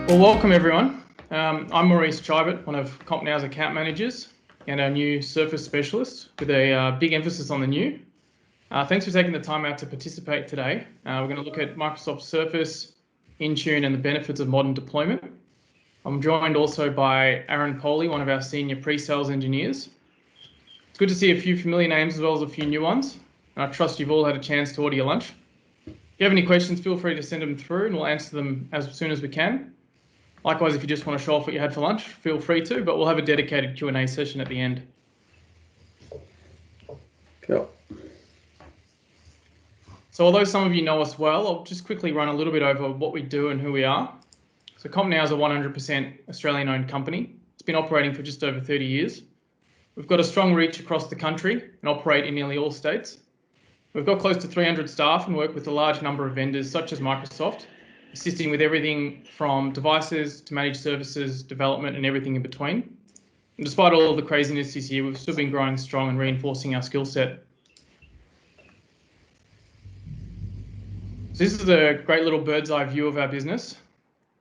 Well, welcome everyone. I'm Maurice Chibert, one of CompNow's account managers and our new Surface specialist with a big emphasis on the new. Thanks for taking the time out to participate today. We're going to look at Microsoft Surface, Intune and the benefits of modern deployment. I'm joined also by Aaron Polley, one of our senior pre-sales engineers. It's good to see a few familiar names as well as a few new ones. And I trust you've all had a chance to order your lunch. If you have any questions, feel free to send them through and we'll answer them as soon as we can. Likewise, if you just want to show off what you had for lunch, feel free to, but we'll have a dedicated Q&A session at the end. Cool. So although some of you know us well, I'll just quickly run a little bit over what we do and who we are. So CompNow is a 100% Australian-owned company. It's been operating for just over 30 years. We've got a strong reach across the country and operate in nearly all states. We've got close to 300 staff and work with a large number of vendors such as Microsoft, assisting with everything from devices to managed services, development and everything in between. And despite all of the craziness this year, we've still been growing strong and reinforcing our skill set. So this is a great little bird's eye view of our business.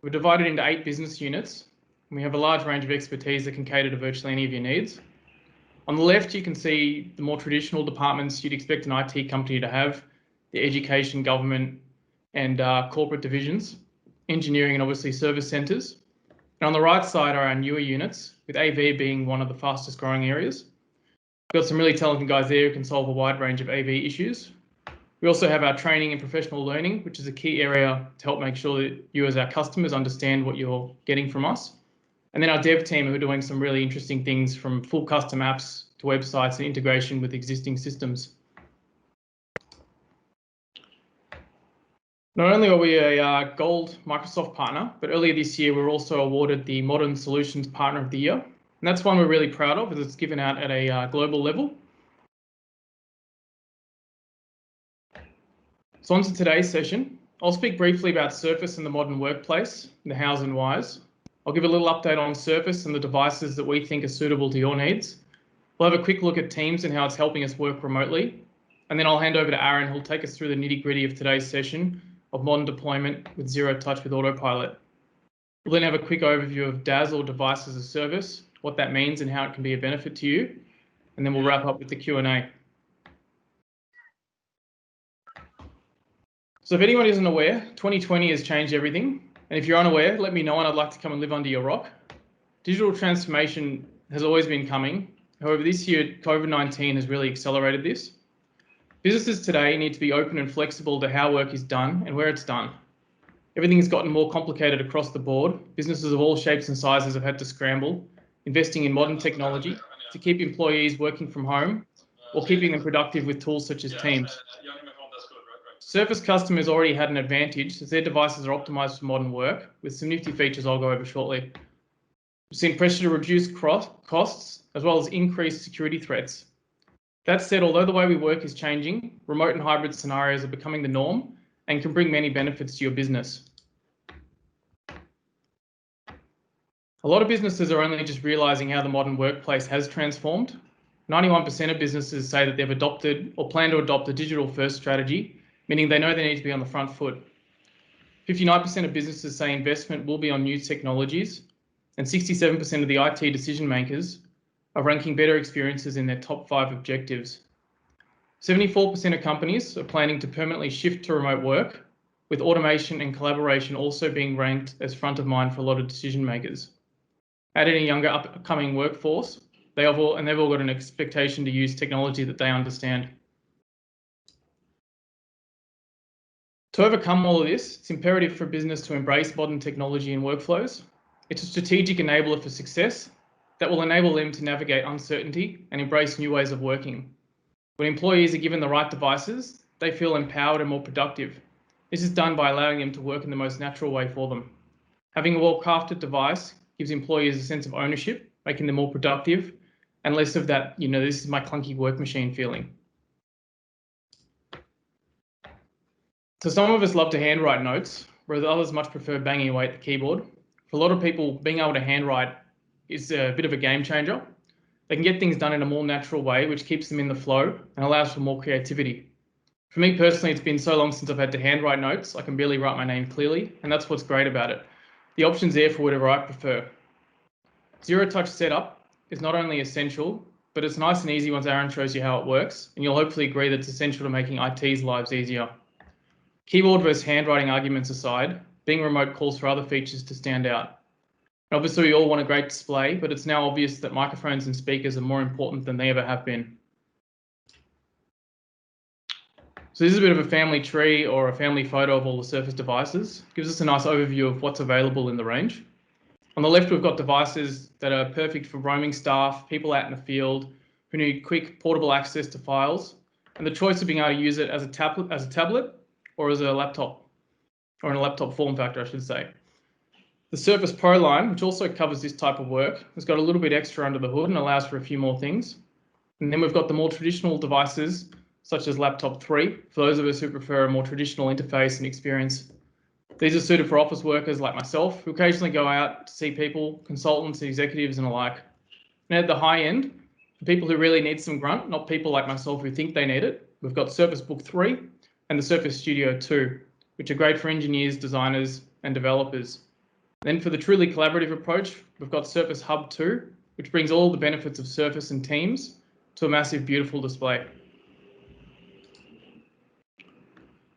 We're divided into 8 business units, and we have a large range of expertise that can cater to virtually any of your needs. On the left, you can see the more traditional departments you'd expect an IT company to have, the education, government, and corporate divisions, engineering and obviously service centres. And on the right side are our newer units, with AV being one of the fastest growing areas. We've got some really talented guys there who can solve a wide range of AV issues. We also have our training and professional learning, which is a key area to help make sure that you as our customers understand what you're getting from us. And then our dev team who are doing some really interesting things from full custom apps to websites and integration with existing systems. Not only are we a gold Microsoft partner, but earlier this year we were also awarded the Modern Solutions Partner of the Year. And that's one we're really proud of as it's given out at a global level. So on to today's session. I'll speak briefly about Surface and the modern workplace, the hows and whys. I'll give a little update on Surface and the devices that we think are suitable to your needs. We'll have a quick look at Teams and how it's helping us work remotely. And then I'll hand over to Aaron, who'll take us through the nitty-gritty of today's session of modern deployment with zero touch with Autopilot. We'll then have a quick overview of DaaS or Device as a Service, what that means and how it can be a benefit to you. And then we'll wrap up with the Q&A. So if anyone isn't aware, 2020 has changed everything. And if you're unaware, let me know and I'd like to come and live under your rock. Digital transformation has always been coming. However, this year, COVID-19 has really accelerated this. Businesses today need to be open and flexible to how work is done and where it's done. Everything has gotten more complicated across the board. Businesses of all shapes and sizes have had to scramble, investing in modern technology to keep employees working from home or keeping them productive with tools such as Teams. Surface customers already had an advantage as their devices are optimized for modern work with some nifty features I'll go over shortly. We've seen pressure to reduce costs as well as increased security threats. That said, although the way we work is changing, remote and hybrid scenarios are becoming the norm and can bring many benefits to your business. A lot of businesses are only just realizing how the modern workplace has transformed. 91% of businesses say that they've adopted or plan to adopt a digital-first strategy, meaning they know they need to be on the front foot. 59% of businesses say investment will be on new technologies, and 67% of the IT decision makers are ranking better experiences in their top 5 objectives. 74% of companies are planning to permanently shift to remote work, with automation and collaboration also being ranked as front of mind for a lot of decision makers. Add in a younger upcoming workforce, they've all got an expectation to use technology that they understand. To overcome all of this, it's imperative for a business to embrace modern technology and workflows. It's a strategic enabler for success that will enable them to navigate uncertainty and embrace new ways of working. When employees are given the right devices, they feel empowered and more productive. This is done by allowing them to work in the most natural way for them. Having a well-crafted device gives employees a sense of ownership, making them more productive, and less of that, this is my clunky work machine feeling. So some of us love to handwrite notes, whereas others much prefer banging away at the keyboard. For a lot of people, being able to handwrite is a bit of a game changer. They can get things done in a more natural way, which keeps them in the flow and allows for more creativity. For me personally, it's been so long since I've had to handwrite notes, I can barely write my name clearly, and that's what's great about it. The option's there for whatever I prefer. Zero-touch setup is not only essential, but it's nice and easy once Aaron shows you how it works, and you'll hopefully agree that it's essential to making IT's lives easier. Keyboard versus handwriting arguments aside, being remote calls for other features to stand out. And obviously, we all want a great display, but it's now obvious that microphones and speakers are more important than they ever have been. So this is a bit of a family tree or a family photo of all the Surface devices. It gives us a nice overview of what's available in the range. On the left, we've got devices that are perfect for roaming staff, people out in the field who need quick portable access to files, and the choice of being able to use it as a tablet or as a laptop, or in a laptop form factor, I should say. The Surface Pro line, which also covers this type of work, has got a little bit extra under the hood and allows for a few more things. And then we've got the more traditional devices, such as Laptop 3, for those of us who prefer a more traditional interface and experience. These are suited for office workers like myself, who occasionally go out to see people, consultants, executives and the like. And at the high end, for people who really need some grunt, not people like myself who think they need it, we've got Surface Book 3 and the Surface Studio 2, which are great for engineers, designers and developers. Then for the truly collaborative approach, we've got Surface Hub 2, which brings all the benefits of Surface and Teams to a massive, beautiful display.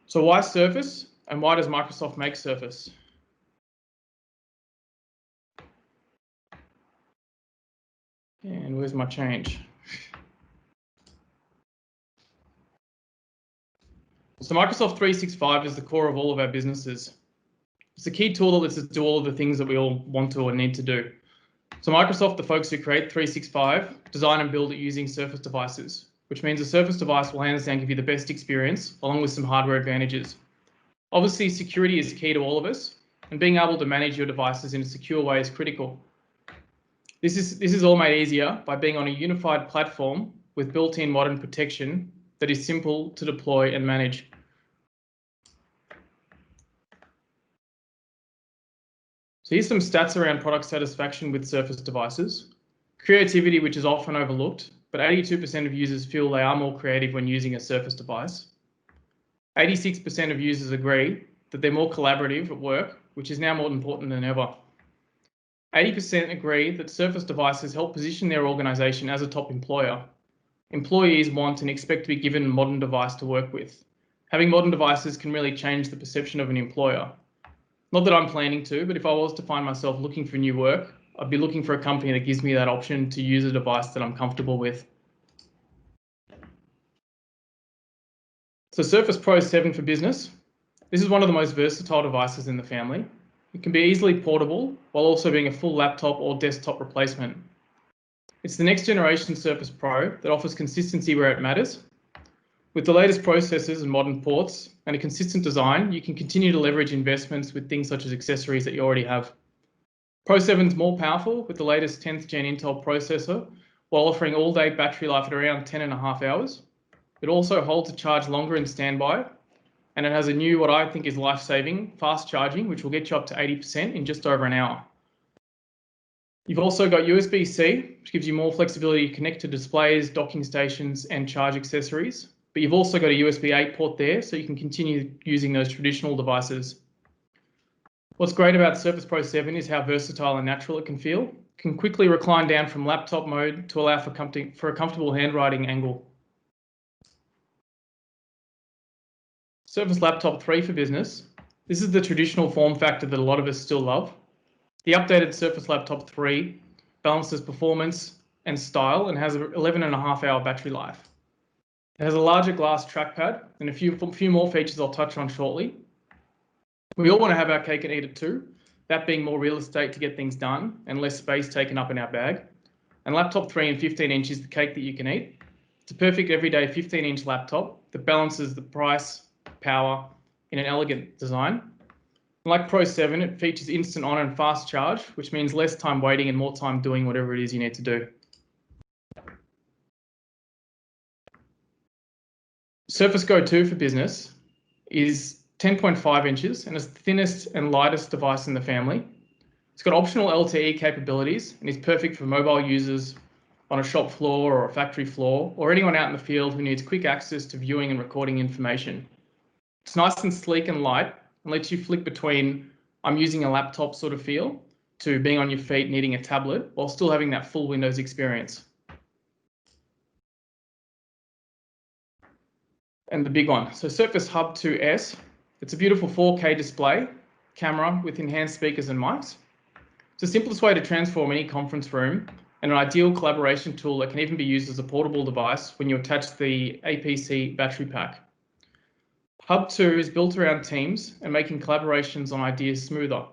So why Surface, and why does Microsoft make Surface? And where's my change? So Microsoft 365 is the core of all of our businesses. It's a key tool that lets us do all of the things that we all want to or need to do. So Microsoft, the folks who create 365, design and build it using Surface devices, which means a Surface device will hands down give you the best experience along with some hardware advantages. Obviously, security is key to all of us, and being able to manage your devices in a secure way is critical. This is all made easier by being on a unified platform with built-in modern protection that is simple to deploy and manage. So here's some stats around product satisfaction with Surface devices. Creativity, which is often overlooked, but 82% of users feel they are more creative when using a Surface device. 86% of users agree that they're more collaborative at work, which is now more important than ever. 80% agree that Surface devices help position their organisation as a top employer. Employees want and expect to be given a modern device to work with. Having modern devices can really change the perception of an employer. Not that I'm planning to, but if I was to find myself looking for new work, I'd be looking for a company that gives me that option to use a device that I'm comfortable with. So Surface Pro 7 for business. This is one of the most versatile devices in the family. It can be easily portable while also being a full laptop or desktop replacement. It's the next generation Surface Pro that offers consistency where it matters. With the latest processors and modern ports and a consistent design, you can continue to leverage investments with things such as accessories that you already have. Pro 7 is more powerful with the latest 10th gen Intel processor while offering all-day battery life at around 10.5 hours. It also holds a charge longer in standby, and it has a new, what I think is life-saving, fast charging, which will get you up to 80% in just over an hour. You've also got USB-C, which gives you more flexibility to connect to displays, docking stations, and charge accessories. But you've also got a USB 8 port there, so you can continue using those traditional devices. What's great about Surface Pro 7 is how versatile and natural it can feel. It can quickly recline down from laptop mode to allow for a comfortable handwriting angle. Surface Laptop 3 for business. This is the traditional form factor that a lot of us still love. The updated Surface Laptop 3 balances performance and style and has an 11.5-hour battery life. It has a larger glass trackpad and a few more features I'll touch on shortly. We all want to have our cake and eat it too, that being more real estate to get things done and less space taken up in our bag. And Laptop 3 and 15 inch is the cake that you can eat. It's a perfect everyday 15-inch laptop that balances the price, power in an elegant design. Like Pro 7, it features instant on and fast charge, which means less time waiting and more time doing whatever it is you need to do. Surface Go 2 for business is 10.5 inches and is the thinnest and lightest device in the family. It's got optional LTE capabilities and is perfect for mobile users on a shop floor or a factory floor, or anyone out in the field who needs quick access to viewing and recording information. It's nice and sleek and light and lets you flick between I'm using a laptop sort of feel to being on your feet, needing a tablet, while still having that full Windows experience. And the big one, so Surface Hub 2S, it's a beautiful 4K display, camera with enhanced speakers and mics. It's the simplest way to transform any conference room and an ideal collaboration tool that can even be used as a portable device when you attach the APC battery pack. Hub 2 is built around teams and making collaborations on ideas smoother.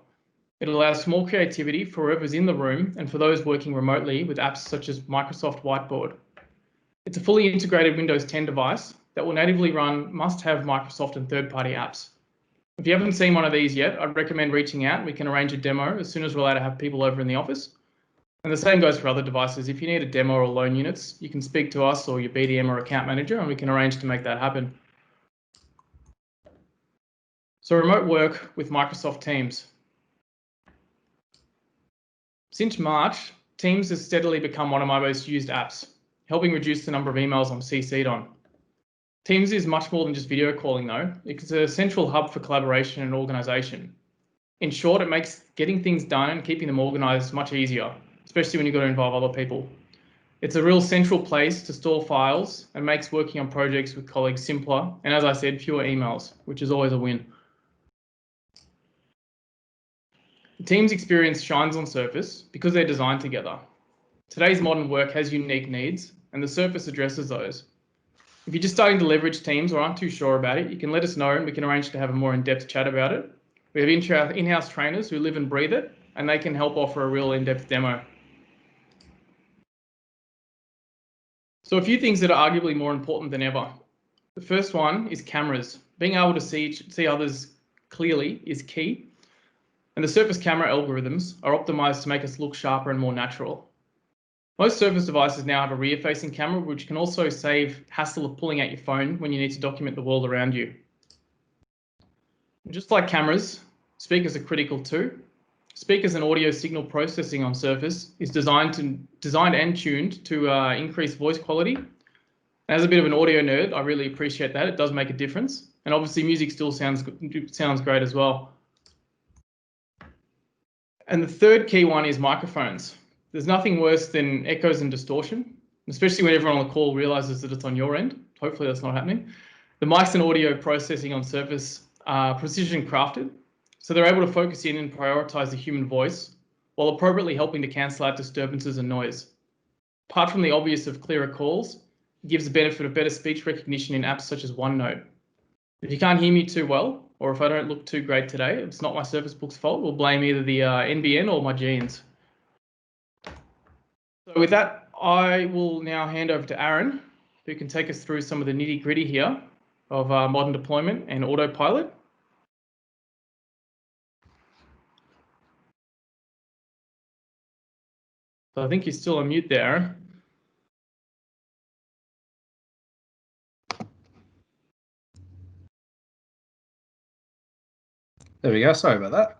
It allows small creativity for whoever's in the room and for those working remotely with apps such as Microsoft Whiteboard. It's a fully integrated Windows 10 device that will natively run must-have Microsoft and third-party apps. If you haven't seen one of these yet, I'd recommend reaching out. We can arrange a demo as soon as we're allowed to have people over in the office. And the same goes for other devices. If you need a demo or loan units, you can speak to us or your BDM or account manager, and we can arrange to make that happen. So remote work with Microsoft Teams. Since March, Teams has steadily become one of my most used apps, helping reduce the number of emails I'm CC'd on. Teams is much more than just video calling though. It's a central hub for collaboration and organisation. In short, it makes getting things done and keeping them organised much easier, especially when you've got to involve other people. It's a real central place to store files and makes working on projects with colleagues simpler, and as I said, fewer emails, which is always a win. The Teams experience shines on Surface because they're designed together. Today's modern work has unique needs, and the Surface addresses those. If you're just starting to leverage Teams or aren't too sure about it, you can let us know and we can arrange to have a more in-depth chat about it. We have in-house trainers who live and breathe it, and they can help offer a real in-depth demo. So a few things that are arguably more important than ever. The first one is cameras. Being able to see others clearly is key. And the Surface camera algorithms are optimized to make us look sharper and more natural. Most Surface devices now have a rear-facing camera, which can also save hassle of pulling out your phone when you need to document the world around you. Just like cameras, speakers are critical too. Speakers and audio signal processing on Surface is designed and tuned to increase voice quality. As a bit of an audio nerd, I really appreciate that. It does make a difference. And obviously music still sounds great as well. And the third key one is microphones. There's nothing worse than echoes and distortion, especially when everyone on the call realizes that it's on your end. Hopefully that's not happening. The mics and audio processing on Surface are precision crafted, so they're able to focus in and prioritize the human voice while appropriately helping to cancel out disturbances and noise. Apart from the obvious of clearer calls, it gives the benefit of better speech recognition in apps such as OneNote. If you can't hear me too well, or if I don't look too great today, it's not my Surface Book's fault. We'll blame either the NBN or my genes. So with that, I will now hand over to Aaron, who can take us through some of the nitty-gritty here of modern deployment and autopilot. So I think you're still on mute there, Aaron. There we go. Sorry about that.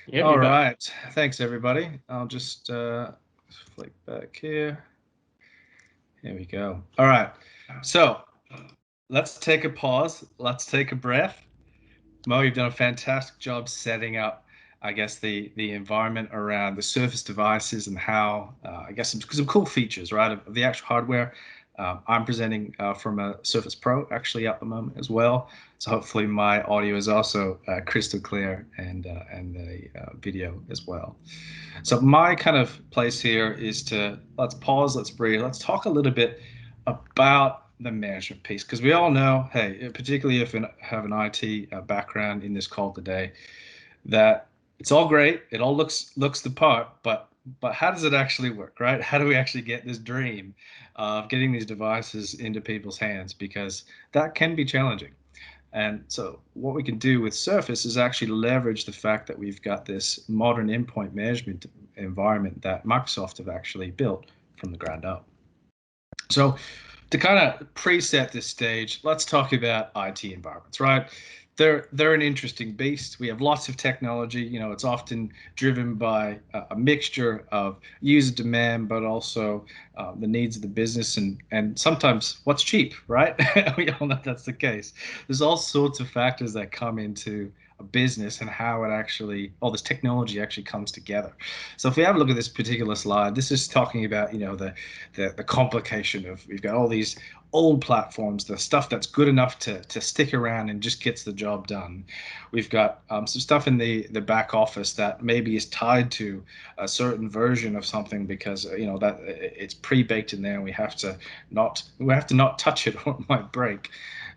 Yep, all right. Thanks, everybody. I'll just flick back here. Here we go. All right. So let's take a pause. Let's take a breath. Mo, you've done a fantastic job setting up, I guess, the environment around the Surface devices and how, I guess, some cool features, right, of the actual hardware. I'm presenting from a Surface Pro actually at the moment as well. So hopefully my audio is also crystal clear and the video as well. So my kind of place here is to let's pause, let's breathe, let's talk a little bit about the management piece, because we all know, hey, particularly if you have an IT background in this call today, that it's all great, it all looks the part, but how does it actually work, right? How do we actually get this dream of getting these devices into people's hands? Because that can be challenging. And so what we can do with Surface is actually leverage the fact that we've got this modern endpoint management environment that Microsoft have actually built from the ground up. So to kind of preset this stage, let's talk about IT environments, right? They're an interesting beast. We have lots of technology. You know, it's often driven by a mixture of user demand, but also the needs of the business and sometimes what's cheap, right? We all know that's the case. There's all sorts of factors that come into a business and how it actually, all this technology actually comes together. So if we have a look at this particular slide, this is talking about, you know, the complication of, we've got all these old platforms, the stuff that's good enough to stick around and just gets the job done. We've got some stuff in the back office that maybe is tied to a certain version of something because, you know, that it's pre-baked in there and we have to not touch it or it might break.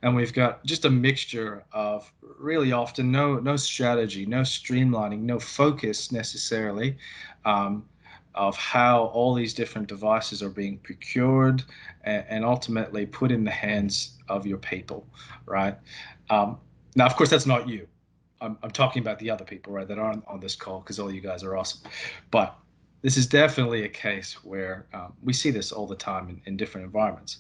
And we've got just a mixture of really often no strategy, no streamlining, no focus necessarily, of how all these different devices are being procured and ultimately put in the hands of your people, right? Now, of course, that's not you. I'm talking about the other people, right, that aren't on this call, because all you guys are awesome. But this is definitely a case where we see this all the time in different environments.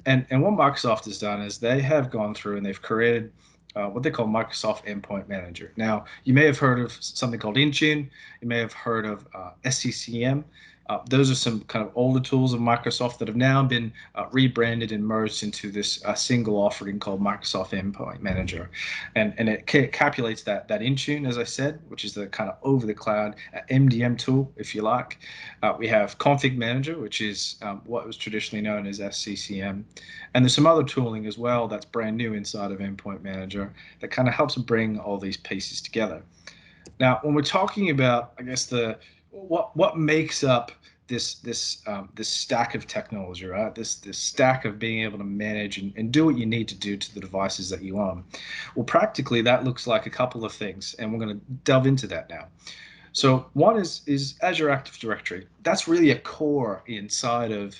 And what Microsoft has done is they have gone through and they've created what they call Microsoft Endpoint Manager. Now, you may have heard of something called Intune. You may have heard of SCCM. Those are some kind of older tools of Microsoft that have now been rebranded and merged into this single offering called Microsoft Endpoint Manager. And it calculates that Intune, as I said, which is the kind of over-the-cloud MDM tool, if you like. We have Config Manager, which is what was traditionally known as SCCM. And there's some other tooling as well that's brand new inside of Endpoint Manager that kind of helps bring all these pieces together. Now, when we're talking about, I guess, what makes up this stack of technology, right? This stack of being able to manage and do what you need to do to the devices that you own. Well, practically that looks like a couple of things, and we're going to delve into that now. So one is Azure Active Directory. That's really a core inside of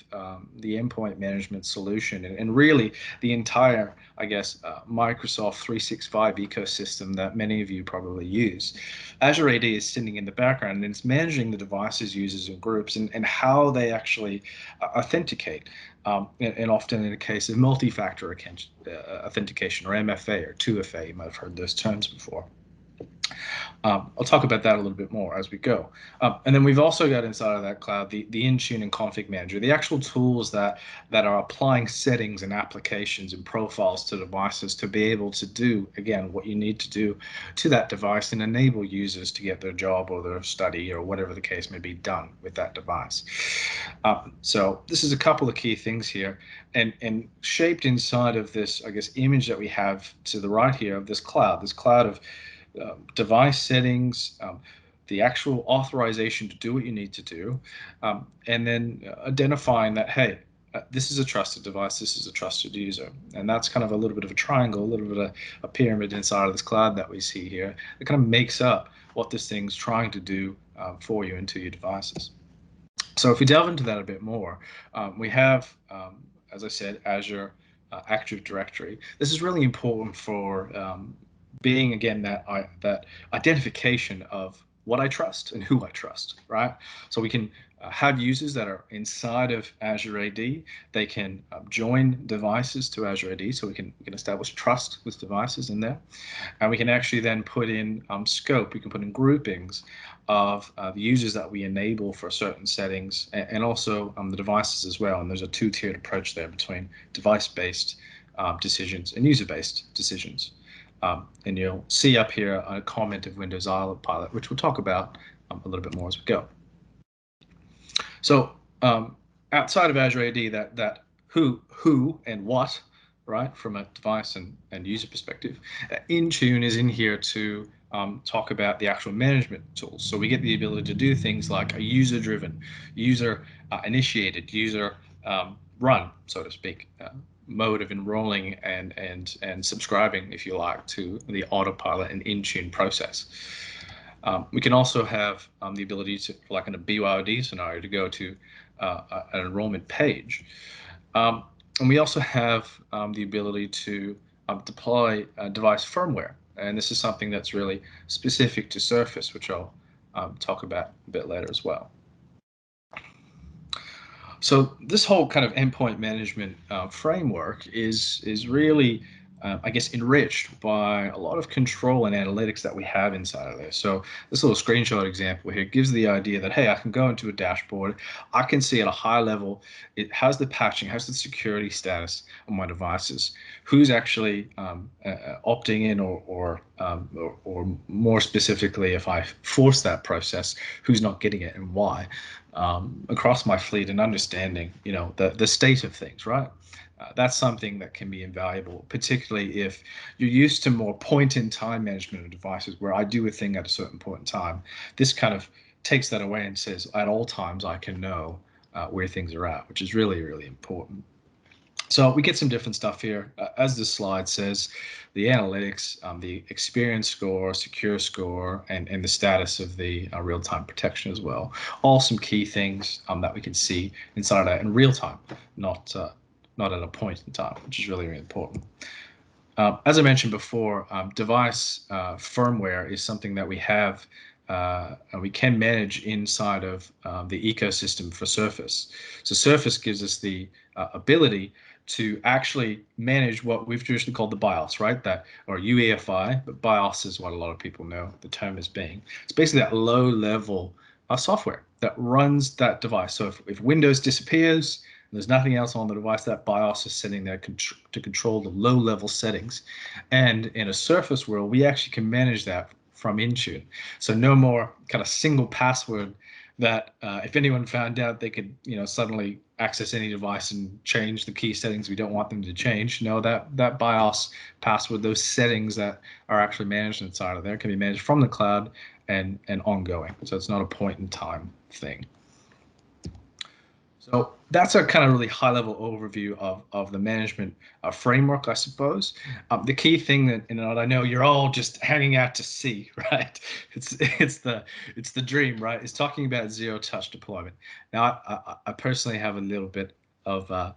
the endpoint management solution, and really the entire, I guess, Microsoft 365 ecosystem that many of you probably use. Azure AD is sitting in the background and it's managing the devices, users, and groups, and how they actually authenticate. And often in the case of multi-factor authentication, or MFA or 2FA, you might have heard those terms before. I'll talk about that a little bit more as we go. And then we've also got inside of that cloud the Intune and Config Manager, the actual tools that are applying settings and applications and profiles to devices to be able to do, again, what you need to do to that device and enable users to get their job or their study or whatever the case may be done with that device. So this is a couple of key things here, and shaped inside of this, I guess, image that we have to the right here of this cloud of device settings, the actual authorization to do what you need to do, and then identifying that, hey, this is a trusted device, this is a trusted user. And that's kind of a little bit of a triangle, a little bit of a pyramid inside of this cloud that we see here. It kind of makes up what this thing's trying to do for you into your devices. So if we delve into that a bit more, we have, as I said, Azure Active Directory. This is really important for being, again, that identification of what I trust and who I trust, right? So we can have users that are inside of Azure AD. They can join devices to Azure AD, so we can establish trust with devices in there. And we can actually then put in scope. We can put in groupings of the users that we enable for certain settings, and also the devices as well. And there's a two-tiered approach there between device-based decisions and user-based decisions. And you'll see up here a comment of Windows Autopilot, which we'll talk about a little bit more as we go. So outside of Azure AD, that who and what, right, from a device and user perspective, Intune is in here to talk about the actual management tools. So we get the ability to do things like a user-driven, user-initiated, user-run, so to speak, mode of enrolling and subscribing, if you like, to the Autopilot and Intune process. We can also have the ability to, like in a BYOD scenario, to go to an enrollment page. And we also have the ability to deploy device firmware. And this is something that's really specific to Surface, which I'll talk about a bit later as well. So this whole kind of endpoint management framework is really, I guess, enriched by a lot of control and analytics that we have inside of there. So this little screenshot example here gives the idea that, hey, I can go into a dashboard. I can see at a high level, it has the patching, has the security status on my devices, who's actually opting in or or more specifically, if I force that process, who's not getting it and why, across my fleet, and understanding, the state of things, right? That's something that can be invaluable, particularly if you're used to more point-in-time management of devices, where I do a thing at a certain point in time. This kind of takes that away and says, at all times, I can know where things are at, which is really, really important. So we get some different stuff here. As the slide says, the analytics, the experience score, secure score, and the status of the real-time protection as well. All some key things that we can see inside that in real time, not at a point in time, which is really, really important. As I mentioned before, device firmware is something that we have and we can manage inside of the ecosystem for Surface. So Surface gives us the ability to actually manage what we've traditionally called the BIOS, right? Or UEFI, but BIOS is what a lot of people know the term as being. It's basically that low-level software that runs that device. So if Windows disappears, there's nothing else on the device, that BIOS is sitting there to control the low-level settings. And in a Surface world, we actually can manage that from Intune. So no more kind of single password that if anyone found out, they could suddenly access any device and change the key settings we don't want them to change. No, that BIOS password, those settings that are actually managed inside of there, can be managed from the cloud and ongoing. So it's not a point in time thing. So that's a kind of really high-level overview of the management framework, I suppose. The key thing that, I know you're all just hanging out to see, right? It's the dream, right? It's talking about zero-touch deployment. Now, I personally have a little bit of a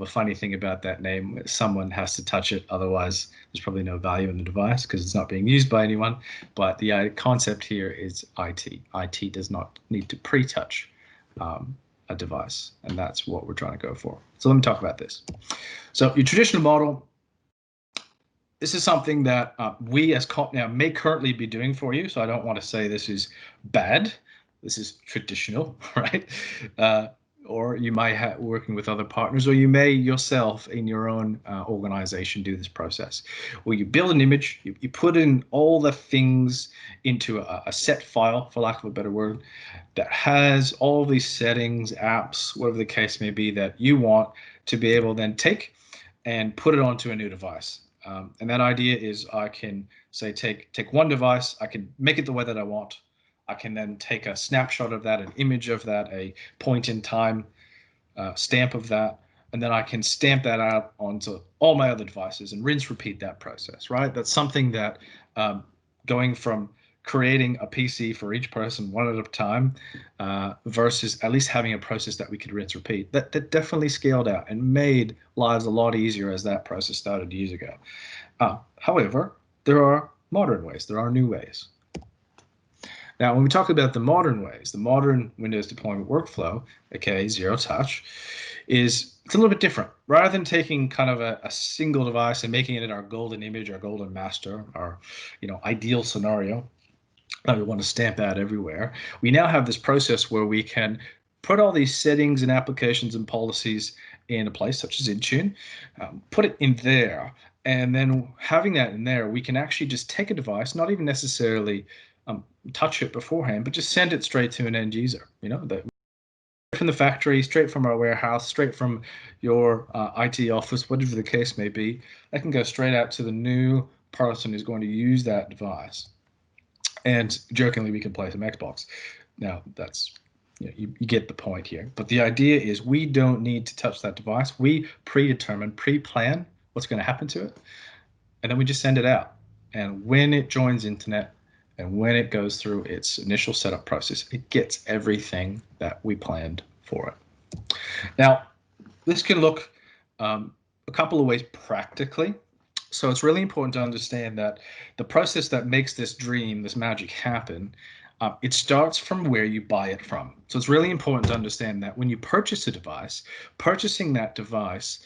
funny thing about that name. Someone has to touch it, otherwise there's probably no value in the device because it's not being used by anyone. But the concept here is IT. IT does not need to pre-touch a device, and that's what we're trying to go for. So let me talk about this. So your traditional model, this is something that we as CompNow may currently be doing for you. So I don't want to say this is bad. This is traditional, right? Or you might working with other partners, or you may yourself in your own organization do this process. Well, you build an image, you put in all the things into a set file, for lack of a better word, that has all these settings, apps, whatever the case may be, that you want to be able to then take and put it onto a new device. And that idea is I can say take one device, I can make it the way that I want. I can then take a snapshot of that, an image of that, a point in time stamp of that, and then I can stamp that out onto all my other devices and rinse repeat that process, right? That's something that going from creating a PC for each person one at a time versus at least having a process that we could rinse repeat, that definitely scaled out and made lives a lot easier as that process started years ago. However, there are modern ways, there are new ways. Now, when we talk about the modern ways, the modern Windows deployment workflow, aka zero touch, it's a little bit different. Rather than taking kind of a single device and making it our golden image, our golden master, our ideal scenario that we want to stamp out everywhere, we now have this process where we can put all these settings and applications and policies in a place such as Intune, put it in there, and then having that in there, we can actually just take a device, not even necessarily touch it beforehand, but just send it straight to an end user, from the factory, straight from our warehouse, straight from your IT office, whatever the case may be. That can go straight out to the new person who's going to use that device. And jokingly, we can play some Xbox. Now, that's you get the point here. But the idea is we don't need to touch that device. We predetermine, pre-plan what's going to happen to it, and then we just send it out. And when it joins internet, and when it goes through its initial setup process, it gets everything that we planned for it. Now, this can look a couple of ways practically. So it's really important to understand that the process that makes this dream, this magic happen, it starts from where you buy it from. So it's really important to understand that when you purchase a device, purchasing that device,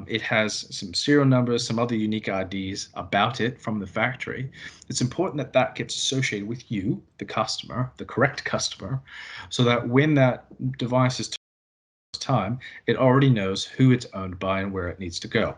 it has some serial numbers, some other unique IDs about it from the factory. It's important that that gets associated with you, the customer, the correct customer, so that when that device is time, it already knows who it's owned by and where it needs to go.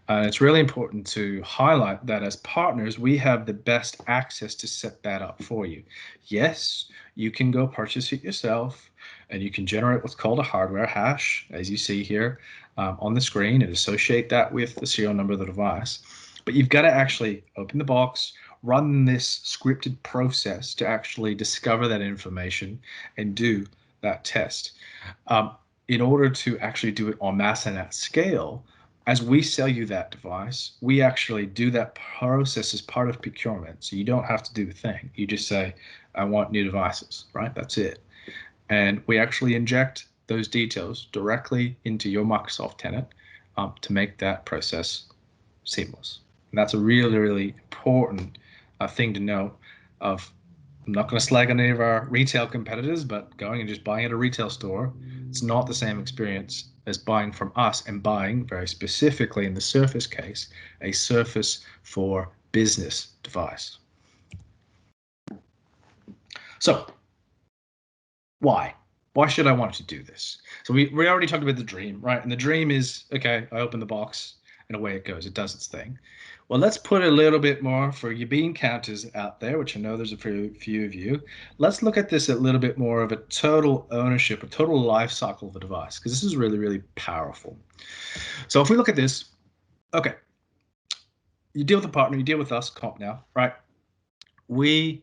And it's really important to highlight that as partners, we have the best access to set that up for you. Yes, you can go purchase it yourself, and you can generate what's called a hardware hash, as you see here on the screen, and associate that with the serial number of the device. But you've got to actually open the box, run this scripted process to actually discover that information and do that test. In order to actually do it en masse and at scale, as we sell you that device, we actually do that process as part of procurement. So you don't have to do a thing. You just say, I want new devices, right? That's it. And we actually inject those details directly into your Microsoft tenant to make that process seamless. And that's a really, really important thing to know. I'm not going to slag on any of our retail competitors, but going and just buying at a retail store, it's not the same experience as buying from us and buying, very specifically in the Surface case, a Surface for Business device. So why? Why should I want to do this? So we already talked about the dream, right? And the dream is, okay, I open the box and away it goes. It does its thing. Well, let's put a little bit more for you bean counters out there, which I know there's a few of you. Let's look at this a little bit more of a total ownership, a total life cycle of the device, because this is really, really powerful. So if we look at this, okay, you deal with a partner, you deal with us, CompNow, right? We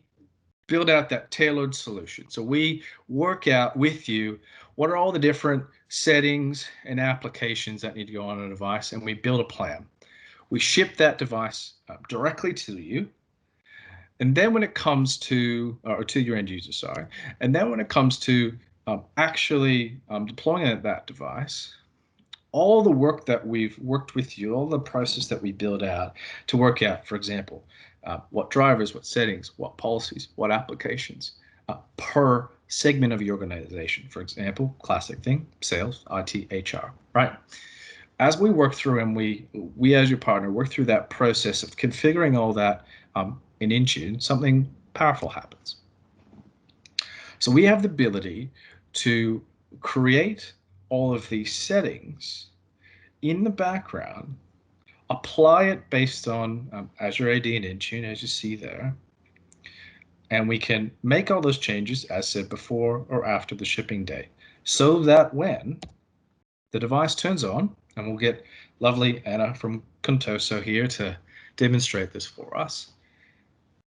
build out that tailored solution. So we work out with you what are all the different settings and applications that need to go on a device, and we build a plan. We ship that device directly to you. And then when it comes to, or to your end user, sorry. And then when it comes to actually deploying that device, all the work that we've worked with you, all the process that we build out to work out, for example, what drivers, what settings, what policies, what applications per segment of your organization. For example, classic thing, sales, IT, HR, right? As we work through and we as your partner work through that process of configuring all that in Intune, something powerful happens. So we have the ability to create all of these settings in the background, apply it based on Azure AD and Intune, as you see there, and we can make all those changes, as said, before or after the shipping date, so that when the device turns on, and we'll get lovely Anna from Contoso here to demonstrate this for us.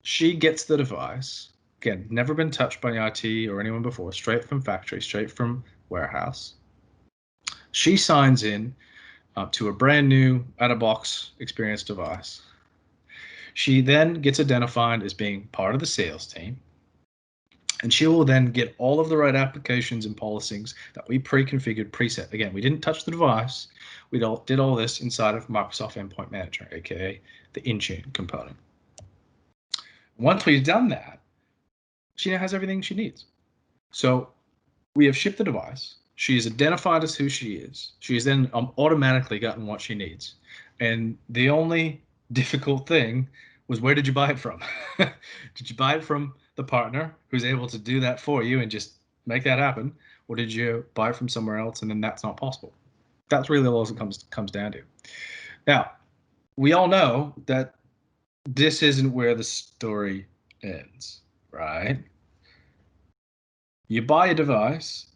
She gets the device, again, never been touched by IT or anyone before, straight from factory, straight from warehouse. She signs in to a brand new out-of-box experience device. She then gets identified as being part of the sales team. And she will then get all of the right applications and policies that we pre-configured, preset. Again, we didn't touch the device. We did all this inside of Microsoft Endpoint Manager, aka the Intune component. Once we've done that, she now has everything she needs. So we have shipped the device. She is identified as who she is. She has then automatically gotten what she needs. And the only difficult thing was, where did you buy it from? Did you buy it from the partner who's able to do that for you and just make that happen? Or did you buy it from somewhere else and then that's not possible? That's really all it comes down to. Now, we all know that this isn't where the story ends, right? You buy a device,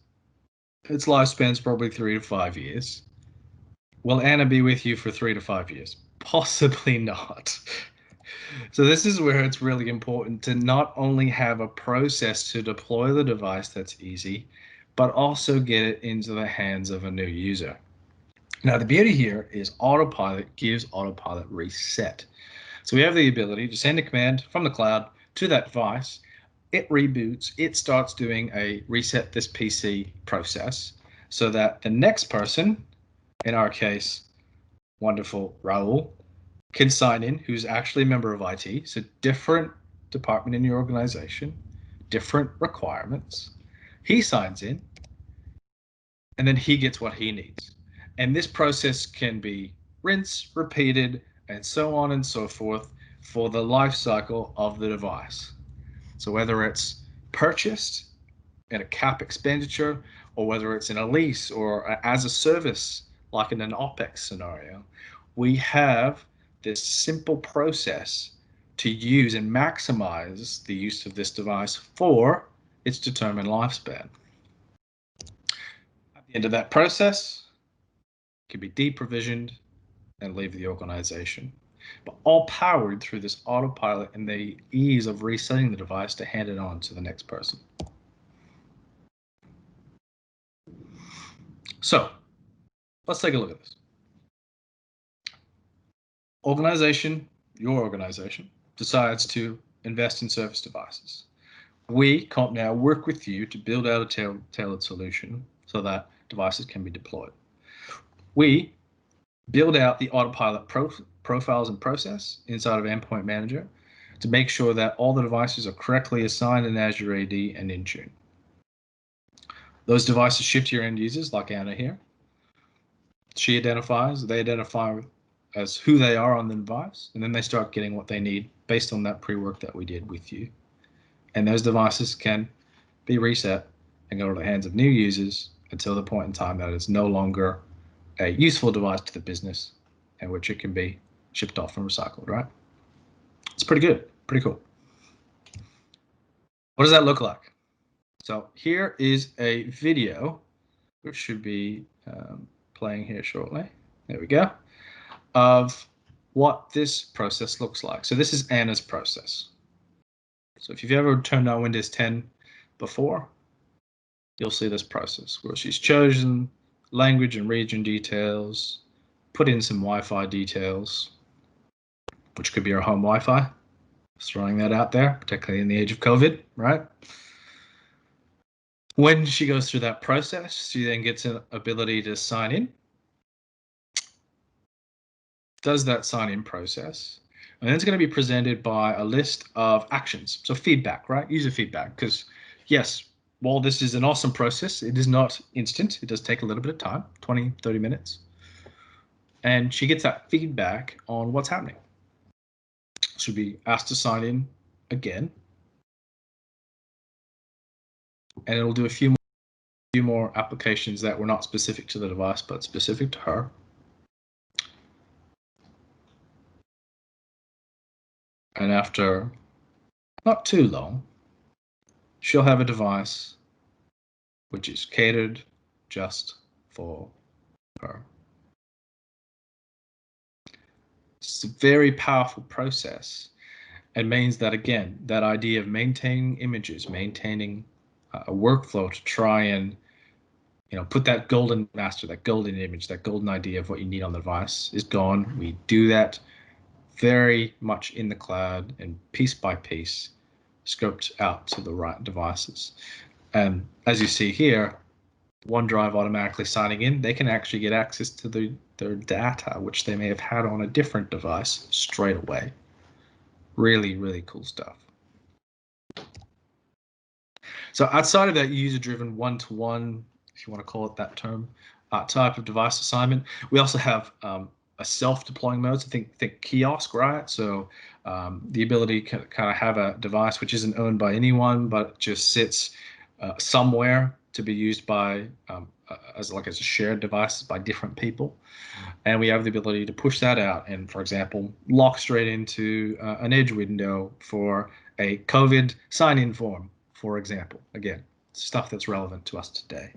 its lifespan's probably 3 to 5 years. Will Anna be with you for 3 to 5 years? Possibly not. So this is where it's really important to not only have a process to deploy the device that's easy, but also get it into the hands of a new user. Now, the beauty here is Autopilot gives Autopilot reset. So we have the ability to send a command from the cloud to that device. It reboots, it starts doing a reset this PC process so that the next person, in our case, wonderful Raul, can sign in, who's actually a member of IT. So different department in your organization, different requirements. He signs in, and then he gets what he needs. And this process can be rinsed, repeated, and so on and so forth for the life cycle of the device. So whether it's purchased in a cap expenditure, or whether it's in a lease or as a service, like in an OpEx scenario, we have this simple process to use and maximize the use of this device for its determined lifespan. At the end of that process, it can be deprovisioned and leave the organization, but all powered through this autopilot and the ease of resetting the device to hand it on to the next person. So let's take a look at this. Organization, your organization, decides to invest in Surface devices. We, CompNow, work with you to build out a tailored solution so that devices can be deployed. We build out the autopilot profiles and process inside of Endpoint Manager to make sure that all the devices are correctly assigned in Azure AD and Intune. Those devices ship to your end users, like Anna here. They identify as who they are on the device, and then they start getting what they need based on that pre-work that we did with you. And those devices can be reset and go to the hands of new users until the point in time that it's no longer a useful device to the business, and which it can be shipped off and recycled, right? It's pretty good, pretty cool. What does that look like? So here is a video, which should be playing here shortly. There we go. Of what this process looks like. So this is Anna's process. So if you've ever turned on Windows 10 before, you'll see this process where she's chosen language and region details, put in some Wi-Fi details, which could be her home Wi-Fi. Just throwing that out there, particularly in the age of COVID, right? When she goes through that process, she then gets an ability to sign in, does that sign-in process, and then it's going to be presented by a list of actions. So feedback, right? User feedback, because yes, while this is an awesome process, it is not instant. It does take a little bit of time, 20, 30 minutes. And she gets that feedback on what's happening. She'll be asked to sign in again. And it'll do a few more applications that were not specific to the device, but specific to her. And after not too long, she'll have a device which is catered just for her. It's a very powerful process and means that, again, that idea of maintaining images, maintaining a workflow to try and put that golden master, that golden image, that golden idea of what you need on the device is gone. We do that very much in the cloud and piece by piece, scoped out to the right devices. And as you see here, OneDrive automatically signing in, they can actually get access to their data, which they may have had on a different device straight away. Really, really cool stuff. So outside of that user-driven one-to-one, if you want to call it that term, type of device assignment, we also have a self-deploying mode. So think kiosk, right? So the ability to kind of have a device which isn't owned by anyone, but just sits somewhere to be used by as a shared device by different people. And we have the ability to push that out and, for example, lock straight into an Edge window for a COVID sign-in form, for example. Again, stuff that's relevant to us today.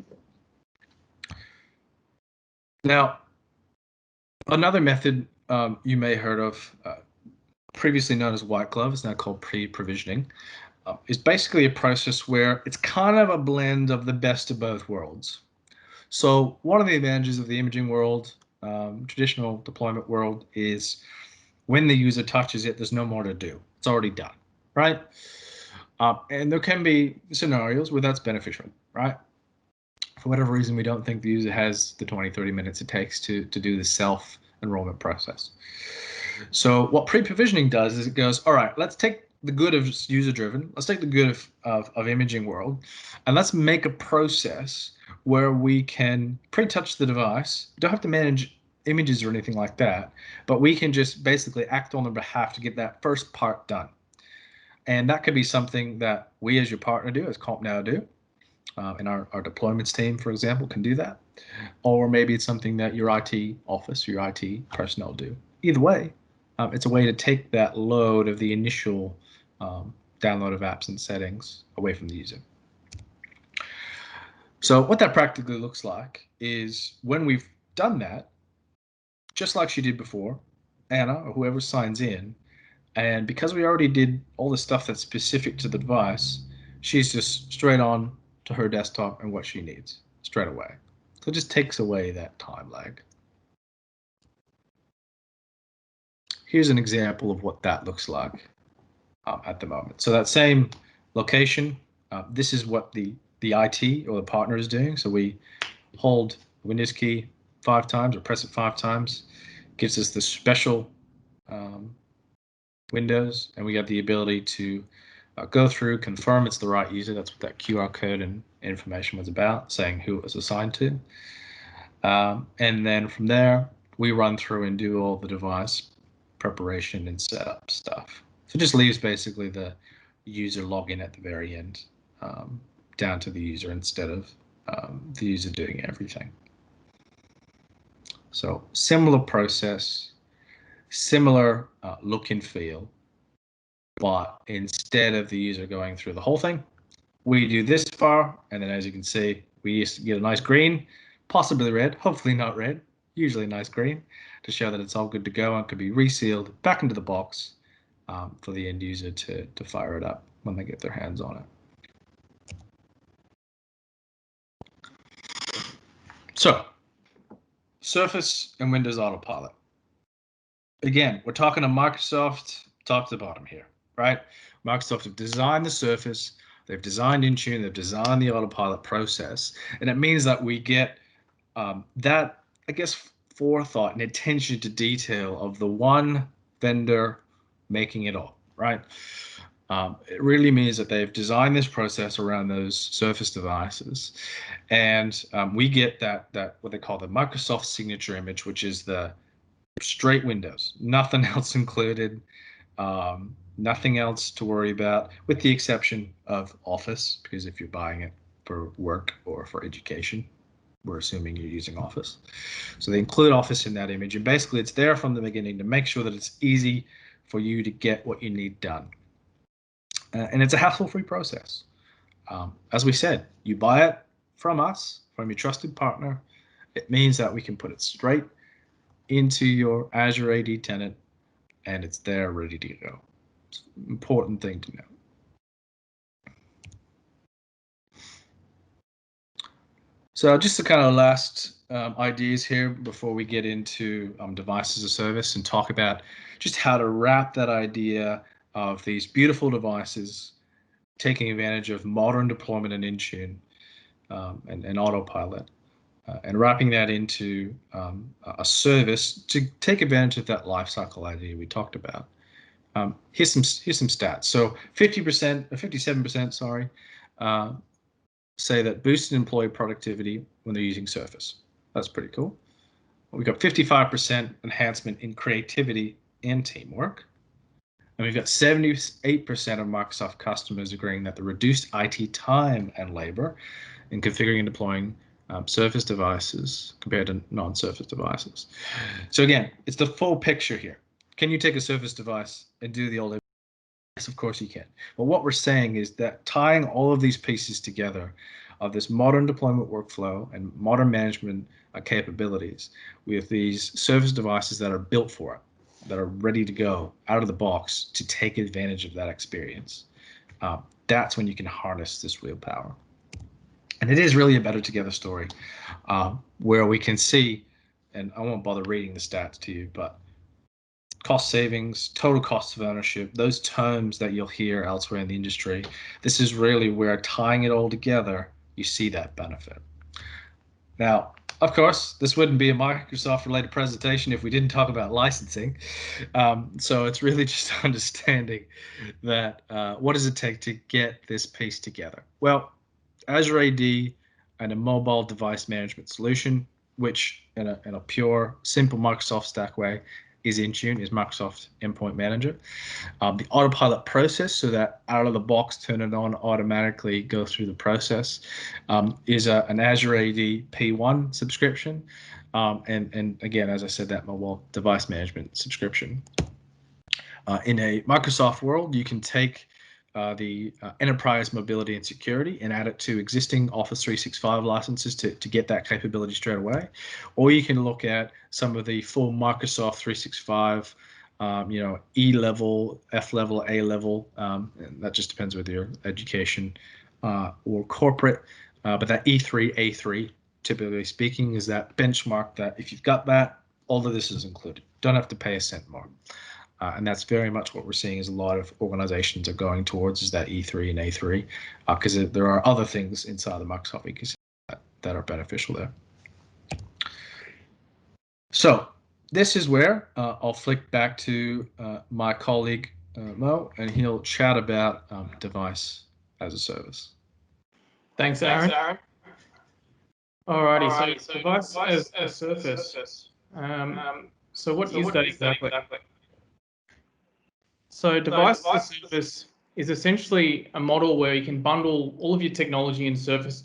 Now, another method you may have heard of, previously known as white glove, is now called pre-provisioning, is basically a process where it's kind of a blend of the best of both worlds. So one of the advantages of the imaging world, traditional deployment world, is when the user touches it, there's no more to do. It's already done, right? And there can be scenarios where that's beneficial, right? For whatever reason, we don't think the user has the 20, 30 minutes it takes to do the self-enrollment process. So what pre-provisioning does is it goes, all right, let's take the good of user-driven, let's take the good of imaging world, and let's make a process where we can pre-touch the device. We don't have to manage images or anything like that, but we can just basically act on their behalf to get that first part done. And that could be something that we as your partner do, as CompNow do. and our deployments team, for example, can do that. Or maybe it's something that your IT office or your IT personnel do. Either way, it's a way to take that load of the initial download of apps and settings away from the user. So what that practically looks like is when we've done that, just like she did before, Anna or whoever signs in, and because we already did all the stuff that's specific to the device, she's just straight on to her desktop and what she needs straight away. So it just takes away that time lag. Here's an example of what that looks like at the moment. So that same location, this is what the IT or the partner is doing. So we hold the Windows key 5 times or press it 5 times, gives us the special windows, and we have the ability to go through, confirm it's the right user. That's what that QR code and information was about, saying who it was assigned to. And then from there, we run through and do all the device preparation and setup stuff. So it just leaves basically the user login at the very end, down to the user instead of the user doing everything. So similar process, similar look and feel, but instead of the user going through the whole thing, we do this far, and then as you can see, we get a nice green, possibly red, hopefully not red, usually a nice green, to show that it's all good to go and can be resealed back into the box for the end user to fire it up when they get their hands on it. So, Surface and Windows Autopilot. Again, we're talking to Microsoft top to bottom here, right? Microsoft have designed the Surface, they've designed Intune, they've designed the Autopilot process, and it means that we get that, I guess, forethought and attention to detail of the one vendor making it all, right? It really means that they've designed this process around those Surface devices, and we get that what they call the Microsoft signature image, which is the straight Windows, nothing else included, nothing else to worry about, with the exception of Office, because if you're buying it for work or for education, we're assuming you're using Office. So they include Office in that image, and basically it's there from the beginning to make sure that it's easy for you to get what you need done. And it's a hassle-free process. As we said, you buy it from us, from your trusted partner. It means that we can put it straight into your Azure AD tenant, and it's there ready to go. It's an important thing to know. So just the kind of last ideas here before we get into device as a service and talk about just how to wrap that idea of these beautiful devices, taking advantage of modern deployment and Intune and Autopilot, and wrapping that into a service to take advantage of that lifecycle idea we talked about. Here's some stats. So 50% or 57%, sorry, say that boosted employee productivity when they're using Surface. That's pretty cool. We've got 55% enhancement in creativity and teamwork. And we've got 78% of Microsoft customers agreeing that the reduced IT time and labor in configuring and deploying Surface devices compared to non-Surface devices. So again, it's the full picture here. Can you take a Surface device and do the old? Yes, of course you can. But what we're saying is that tying all of these pieces together of this modern deployment workflow and modern management capabilities with these Surface devices that are built for it, that are ready to go out of the box to take advantage of that experience, that's when you can harness this real power. And it is really a better together story where we can see, and I won't bother reading the stats to you, but cost savings, total cost of ownership, those terms that you'll hear elsewhere in the industry, this is really where tying it all together, you see that benefit. Now, of course, this wouldn't be a Microsoft-related presentation if we didn't talk about licensing. So it's really just understanding that what does it take to get this piece together? Well, Azure AD and a mobile device management solution, which in a pure, simple Microsoft stack way, is Intune, is Microsoft Endpoint Manager. The Autopilot process, so that out of the box, turn it on, automatically go through the process, is an Azure AD P1 subscription. And again, as I said, that mobile device management subscription. In a Microsoft world, you can take the enterprise mobility and security and add it to existing Office 365 licenses to get that capability straight away. Or you can look at some of the full Microsoft 365, E level, F level, A level. And that just depends whether you're education or corporate. But that E3, A3, typically speaking, is that benchmark that if you've got that, all of this is included. Don't have to pay a cent more. And that's very much what we're seeing is a lot of organizations are going towards is that E3 and A3, because there are other things inside the Microsoft ecosystem that are beneficial there. So this is where I'll flick back to my colleague, Mo, and he'll chat about device as a service. Thanks, Aaron. Alrighty, so device as a surface. So what is that exactly? So device as a service is essentially a model where you can bundle all of your technology and services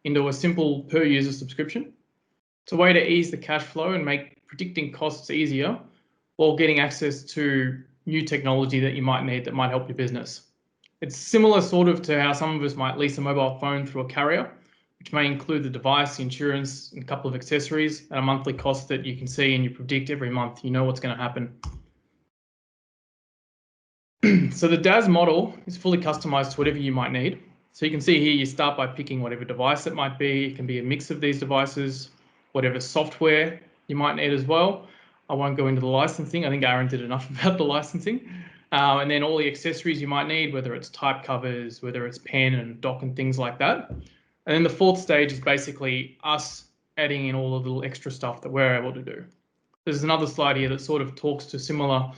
into a simple per user subscription. It's a way to ease the cash flow and make predicting costs easier while getting access to new technology that you might need that might help your business. It's similar sort of to how some of us might lease a mobile phone through a carrier, which may include the device, insurance, and a couple of accessories at a monthly cost that you can see and you predict every month. You know what's going to happen. So the DAS model is fully customized to whatever you might need. So you can see here, you start by picking whatever device it might be. It can be a mix of these devices, whatever software you might need as well. I won't go into the licensing. I think Aaron did enough about the licensing. And then all the accessories you might need, whether it's type covers, whether it's pen and dock and things like that. And then the fourth stage is basically us adding in all of the little extra stuff that we're able to do. There's another slide here that sort of talks to similar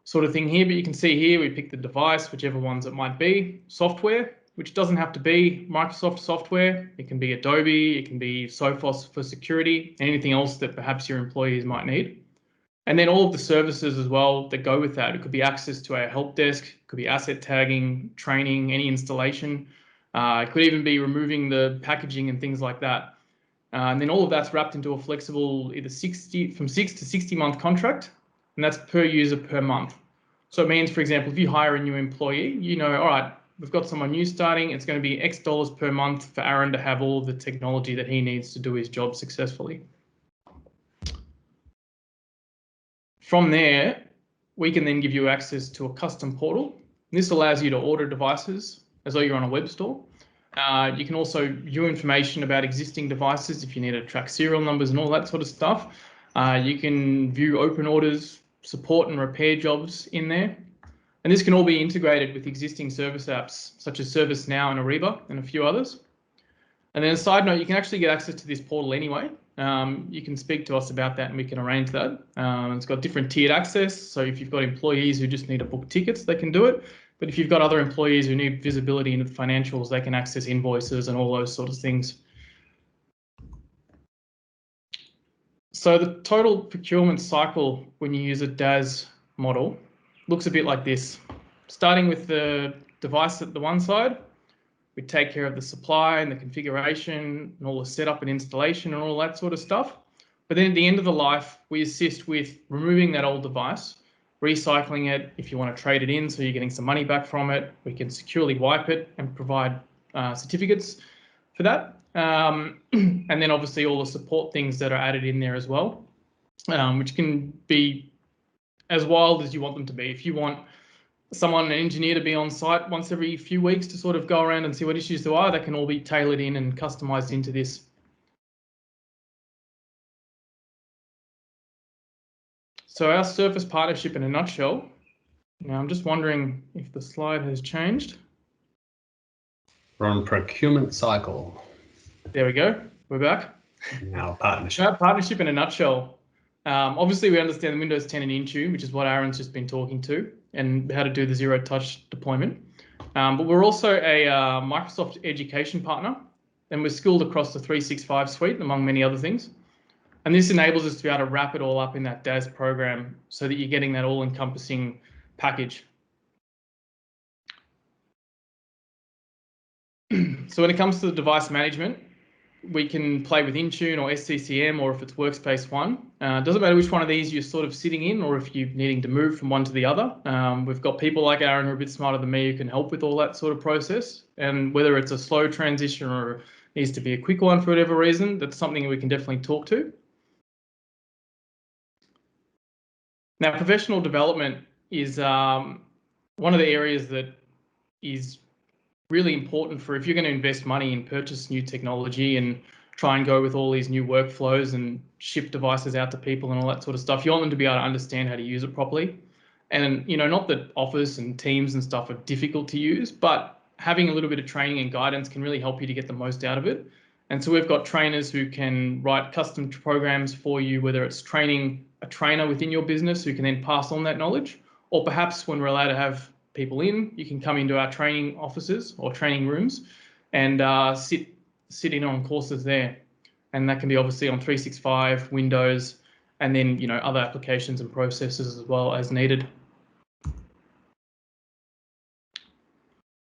sort of thing here, but you can see here we pick the device, whichever ones it might be, software, which doesn't have to be Microsoft software. It can be Adobe, it can be Sophos for security, anything else that perhaps your employees might need. And then all of the services as well that go with that. It could be access to our help desk, it could be asset tagging, training, any installation. It could even be removing the packaging and things like that. And then all of that's wrapped into a flexible either 6 to 60 month contract, and that's per user per month. So it means, for example, if you hire a new employee, you know, all right, we've got someone new starting, it's going to be X dollars per month for Aaron to have all of the technology that he needs to do his job successfully. From there, we can then give you access to a custom portal. This allows you to order devices as though you're on a web store. You can also view information about existing devices if you need to track serial numbers and all that sort of stuff. You can view open orders, support and repair jobs in there. And this can all be integrated with existing service apps such as ServiceNow and Ariba and a few others. And then a side note, you can actually get access to this portal anyway. You can speak to us about that and we can arrange that. It's got different tiered access. So if you've got employees who just need to book tickets, they can do it. But if you've got other employees who need visibility into the financials, they can access invoices and all those sort of things. So the total procurement cycle when you use a DAS model looks a bit like this. Starting with the device at the one side, we take care of the supply and the configuration and all the setup and installation and all that sort of stuff. But then at the end of the life, we assist with removing that old device, recycling it if you want to trade it in so you're getting some money back from it. We can securely wipe it and provide certificates for that. And then obviously all the support things that are added in there as well, which can be as wild as you want them to be. If you want an engineer to be on site once every few weeks to sort of go around and see what issues there are, that can all be tailored in and customized into this. So our Surface partnership in a nutshell. Now I'm just wondering if the slide has changed. We're on Procurement Cycle. There we go. We're back. Now partnership. Our partnership in a nutshell. Obviously, we understand the Windows 10 and Intune, which is what Aaron's just been talking to, and how to do the zero-touch deployment. But we're also a Microsoft education partner, and we're skilled across the 365 suite, among many other things. And this enables us to be able to wrap it all up in that DAS program so that you're getting that all-encompassing package. So when it comes to the device management, we can play with Intune or SCCM, or if it's Workspace ONE. Doesn't matter which one of these you're sort of sitting in, or if you're needing to move from one to the other. We've got people like Aaron who are a bit smarter than me who can help with all that sort of process. And whether it's a slow transition or needs to be a quick one for whatever reason, that's something we can definitely talk to. Now, professional development is one of the areas that is really important for if you're going to invest money and purchase new technology and try and go with all these new workflows and ship devices out to people and all that sort of stuff. You want them to be able to understand how to use it properly. And, you know, not that Office and Teams and stuff are difficult to use, but having a little bit of training and guidance can really help you to get the most out of it. And so we've got trainers who can write custom programs for you, whether it's training a trainer within your business who can then pass on that knowledge, or perhaps when we're allowed to have people in, you can come into our training offices or training rooms and sit in on courses there. And that can be obviously on 365, Windows, and then, you know, other applications and processes as well as needed.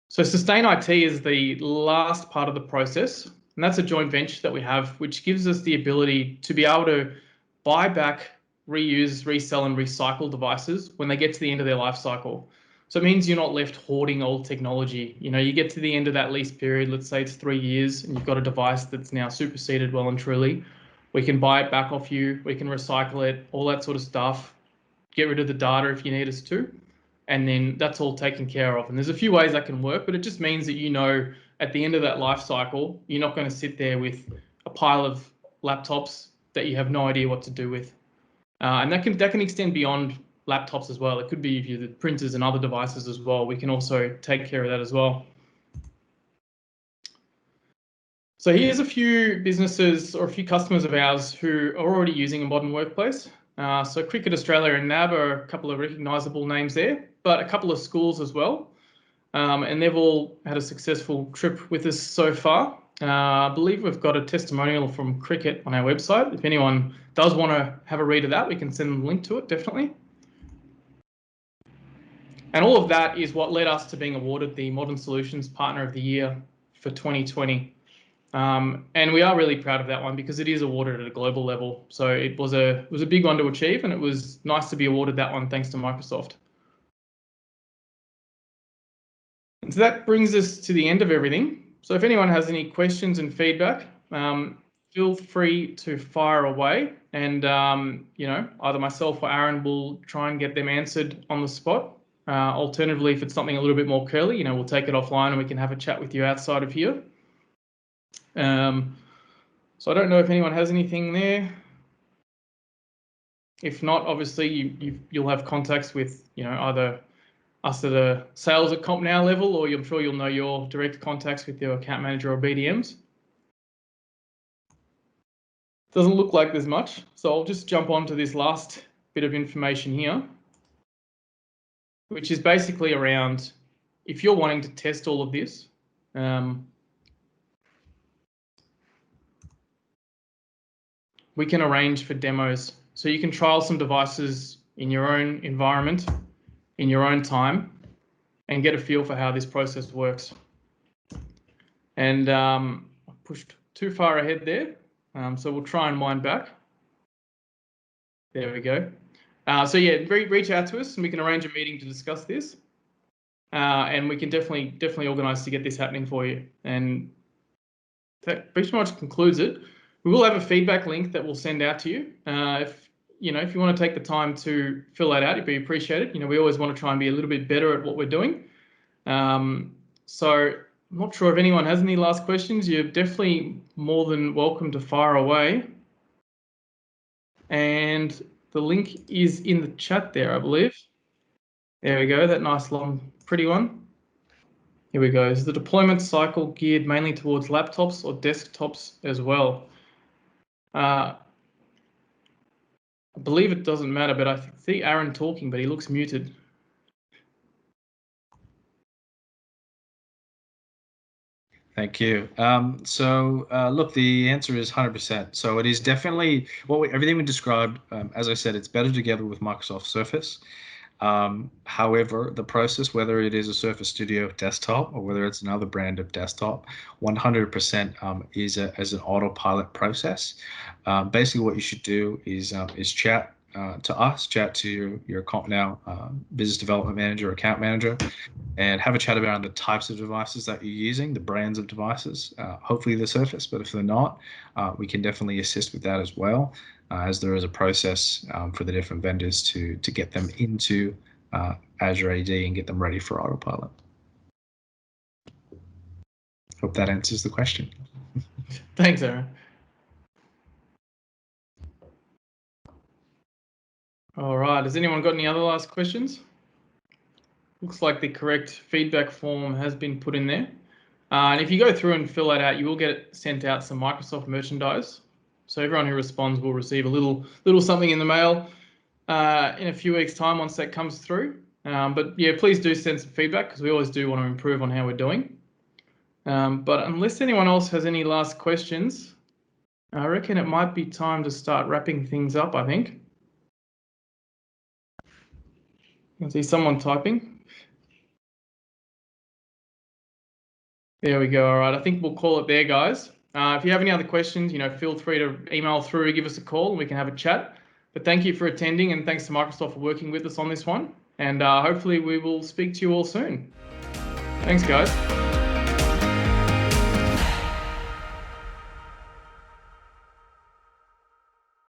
So Sustain IT is the last part of the process, and that's a joint venture that we have, which gives us the ability to be able to buy back, reuse, resell, and recycle devices when they get to the end of their life cycle. So it means you're not left hoarding old technology. You know, you get to the end of that lease period, let's say it's 3 years, and you've got a device that's now superseded well and truly. We can buy it back off you, we can recycle it, all that sort of stuff, get rid of the data if you need us to, and then that's all taken care of. And there's a few ways that can work, but it just means that, you know, at the end of that life cycle, you're not going to sit there with a pile of laptops that you have no idea what to do with. And that can extend beyond laptops as well. It could be if you're the printers and other devices as well. We can also take care of that as well. So here's a few businesses or a few customers of ours who are already using a modern workplace. So Cricket Australia and NAB are a couple of recognisable names there, but a couple of schools as well. And they've all had a successful trip with us so far. I believe we've got a testimonial from Cricket on our website. If anyone does want to have a read of that, we can send them a link to it, definitely. And all of that is what led us to being awarded the Modern Solutions Partner of the Year for 2020. And we are really proud of that one because it is awarded at a global level. So it was a big one to achieve, and it was nice to be awarded that one thanks to Microsoft. And so that brings us to the end of everything. So if anyone has any questions and feedback, feel free to fire away, and you know, either myself or Aaron will try and get them answered on the spot. Alternatively, if it's something a little bit more curly, you know, we'll take it offline and we can have a chat with you outside of here. So I don't know if anyone has anything there. If not, obviously you'll have contacts with, you know, either us at a sales at CompNow level, or I'm sure you'll know your direct contacts with your account manager or BDMs. Doesn't look like there's much, so I'll just jump on to this last bit of information here, which is basically around if you're wanting to test all of this, we can arrange for demos. So you can trial some devices in your own environment, in your own time, and get a feel for how this process works. And I pushed too far ahead there, so we'll try and wind back. There we go. So yeah, reach out to us and we can arrange a meeting to discuss this. And we can definitely organise to get this happening for you. And that pretty much concludes it. We will have a feedback link that we'll send out to you. If you want to take the time to fill that out, it'd be appreciated. You know, we always want to try and be a little bit better at what we're doing. So I'm not sure if anyone has any last questions. You're definitely more than welcome to fire away. And the link is in the chat there, I believe. There we go, that nice long pretty one. Here we go. Is the deployment cycle geared mainly towards laptops or desktops as well? I believe it doesn't matter, but I see Aaron talking, but he looks muted. Thank you. Look, the answer is 100%. So it is definitely everything we described. As I said, it's better together with Microsoft Surface. However, the process, whether it is a Surface Studio desktop or whether it's another brand of desktop, 100% is an autopilot process. Basically, what you should do is chat to us, chat to your CompNow business development manager, account manager, and have a chat about the types of devices that you're using, the brands of devices, hopefully the Surface, but if they're not, we can definitely assist with that as well, as there is a process for the different vendors to get them into Azure AD and get them ready for autopilot. Hope that answers the question. Thanks, Aaron. All right, has anyone got any other last questions? Looks like the correct feedback form has been put in there. And if you go through and fill that out, you will get sent out some Microsoft merchandise. So everyone who responds will receive a little something in the mail in a few weeks' time once that comes through. But yeah, please do send some feedback because we always do want to improve on how we're doing. But unless anyone else has any last questions, I reckon it might be time to start wrapping things up, I think. I can see someone typing. There we go. All right, I think we'll call it there, guys. If you have any other questions, feel free to email through, give us a call, and we can have a chat. But thank you for attending, and thanks to Microsoft for working with us on this one. And hopefully we will speak to you all soon. Thanks, guys.